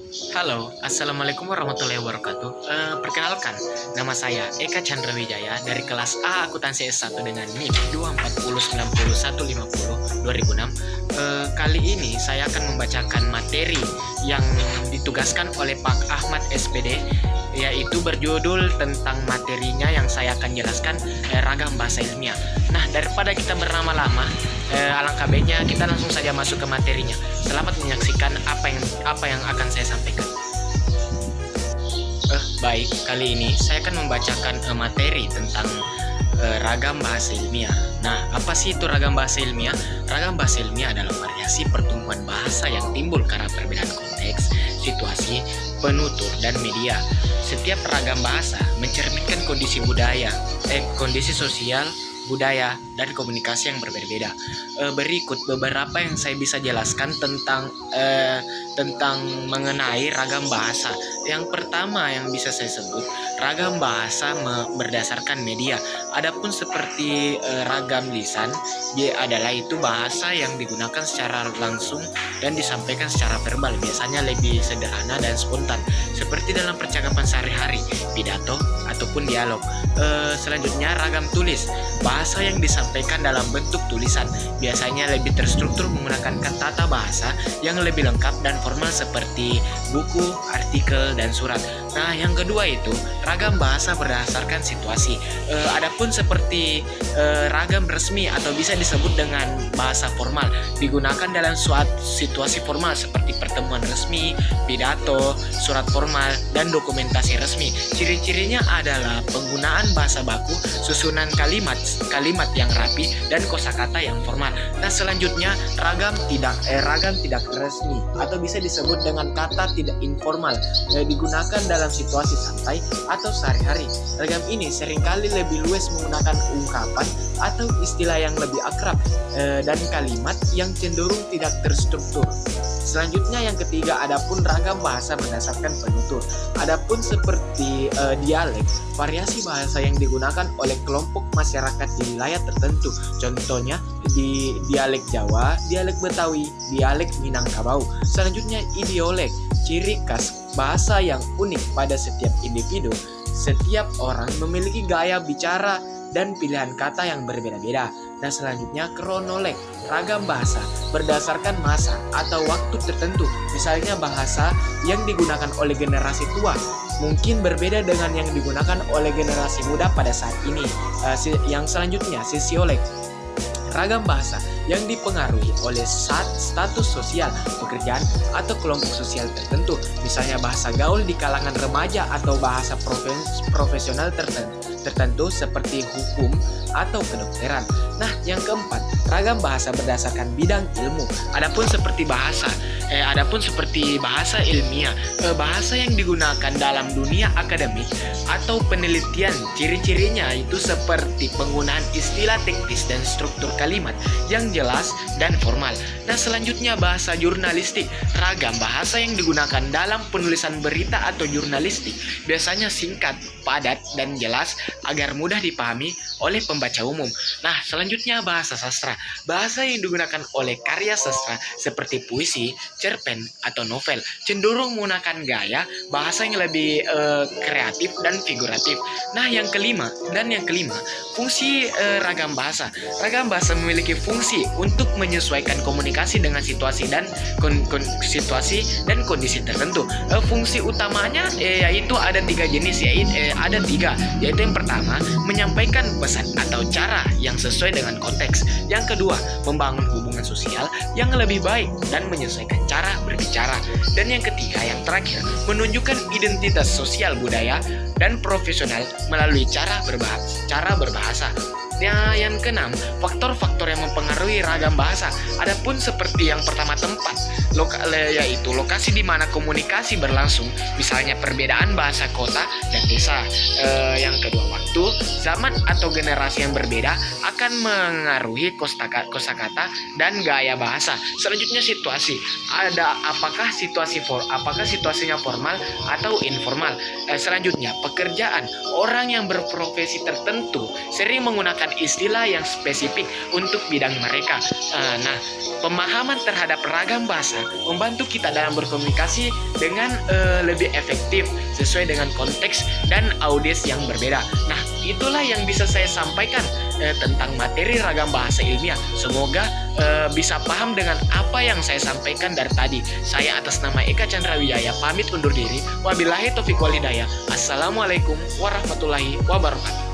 Halo, Assalamualaikum warahmatullahi wabarakatuh. Perkenalkan, nama saya Eka Chandra Wijaya dari kelas A Akuntansi S1 dengan NIM 24090150206. Kali ini saya akan membacakan materi yang ditugaskan oleh Pak Ahmad SPD, yaitu berjudul tentang materinya yang saya akan jelaskan, ragam bahasa ilmiah. Nah, daripada kita berlama-lama, alangkah baiknya kita langsung saja masuk ke materinya. Selamat menyaksikan apa yang akan saya sampaikan. Baik, kali ini saya akan membacakan materi tentang ragam bahasa ilmiah. Nah, apa sih itu ragam bahasa ilmiah? Ragam bahasa ilmiah adalah variasi pertumbuhan bahasa yang timbul karena perbedaan konteks, situasi, penutur, dan media. Setiap ragam bahasa mencerminkan kondisi kondisi sosial, budaya, dan komunikasi yang berbeda-beda. Berikut beberapa yang saya bisa jelaskan tentang mengenai ragam bahasa. Yang pertama yang bisa saya sebut, ragam bahasa berdasarkan media. Adapun seperti ragam lisan, dia adalah itu bahasa yang digunakan secara langsung dan disampaikan secara verbal, biasanya lebih sederhana dan spontan, seperti dalam percakapan sehari-hari, pidato, ataupun dialog. Selanjutnya ragam tulis, bahasa yang disampaikan dalam bentuk tulisan, biasanya lebih terstruktur menggunakan tata bahasa yang lebih lengkap dan formal seperti buku, artikel, dan surat. Nah, yang kedua itu ragam bahasa berdasarkan situasi. Adapun seperti ragam resmi atau bisa disebut dengan bahasa formal, digunakan dalam suatu situasi formal seperti pertemuan resmi, pidato, surat formal, dan dokumentasi resmi. Ciri-cirinya adalah penggunaan bahasa baku, susunan kalimat yang rapi, dan kosakata yang formal. Nah, selanjutnya ragam tidak resmi atau bisa disebut dengan kata tidak informal, digunakan dalam situasi santai atau sehari-hari. Ragam ini seringkali lebih luas menggunakan ungkapan atau istilah yang lebih akrab dan kalimat yang cenderung tidak terstruktur. Selanjutnya yang ketiga, adapun ragam bahasa berdasarkan penutur. Adapun seperti dialek, variasi bahasa yang digunakan oleh kelompok masyarakat di wilayah tertentu. Contohnya di dialek Jawa, dialek Betawi, dialek Minangkabau. Selanjutnya idiolek, ciri khas bahasa yang unik pada setiap individu. Setiap orang memiliki gaya bicara dan pilihan kata yang berbeda-beda. Nah, selanjutnya kronolog, ragam bahasa berdasarkan masa atau waktu tertentu. Misalnya bahasa yang digunakan oleh generasi tua mungkin berbeda dengan yang digunakan oleh generasi muda pada saat ini. Yang selanjutnya sosiolog, ragam bahasa yang dipengaruhi oleh status sosial, pekerjaan, atau kelompok sosial tertentu. Misalnya bahasa gaul di kalangan remaja atau bahasa profesional tertentu seperti hukum atau kedokteran. Nah, yang keempat, ragam bahasa berdasarkan bidang ilmu. Adapun seperti bahasa ilmiah, bahasa yang digunakan dalam dunia akademik atau penelitian. Ciri-cirinya itu seperti penggunaan istilah teknis dan struktur kalimat yang jelas dan formal. Nah, selanjutnya bahasa jurnalistik, ragam bahasa yang digunakan dalam penulisan berita atau jurnalistik, biasanya singkat, padat, dan jelas agar mudah dipahami oleh pembaca umum. Nah, selanjutnya bahasa sastra, bahasa yang digunakan oleh karya sastra seperti puisi, cerpen, atau novel, cenderung menggunakan gaya bahasa yang lebih kreatif dan figuratif. Nah, yang kelima, fungsi ragam bahasa. Ragam bahasa memiliki fungsi untuk menyesuaikan komunikasi dengan situasi dan kondisi tertentu. Fungsi utamanya yaitu ada tiga jenis, yaitu yang pertama, menyampaikan pesan atau cara yang sesuai dengan konteks. Yang kedua, membangun hubungan sosial yang lebih baik dan menyesuaikan cara berbicara. Dan yang ketiga, yang terakhir, menunjukkan identitas sosial, budaya, dan profesional melalui cara berbahasa. Yang keenam, faktor-faktor yang mempengaruhi ragam bahasa. Adapun seperti yang pertama, tempat, yaitu lokasi di mana komunikasi berlangsung, misalnya perbedaan bahasa kota dan desa. Yang kedua, waktu, zaman atau generasi yang berbeda akan mengaruhi kosakata dan gaya bahasa. Selanjutnya situasi, apakah situasinya formal atau informal. Selanjutnya pekerjaan, orang yang berprofesi tertentu sering menggunakan menggunakan istilah yang spesifik untuk bidang mereka. Nah, pemahaman terhadap ragam bahasa membantu kita dalam berkomunikasi dengan lebih efektif sesuai dengan konteks dan audiens yang berbeda. Nah, itulah yang bisa saya sampaikan tentang materi ragam bahasa ilmiah. Semoga bisa paham dengan apa yang saya sampaikan dari tadi. Saya atas nama Eka Chandra Wijaya pamit undur diri. Wabillahi taufiq wal hidayah. Assalamualaikum warahmatullahi wabarakatuh.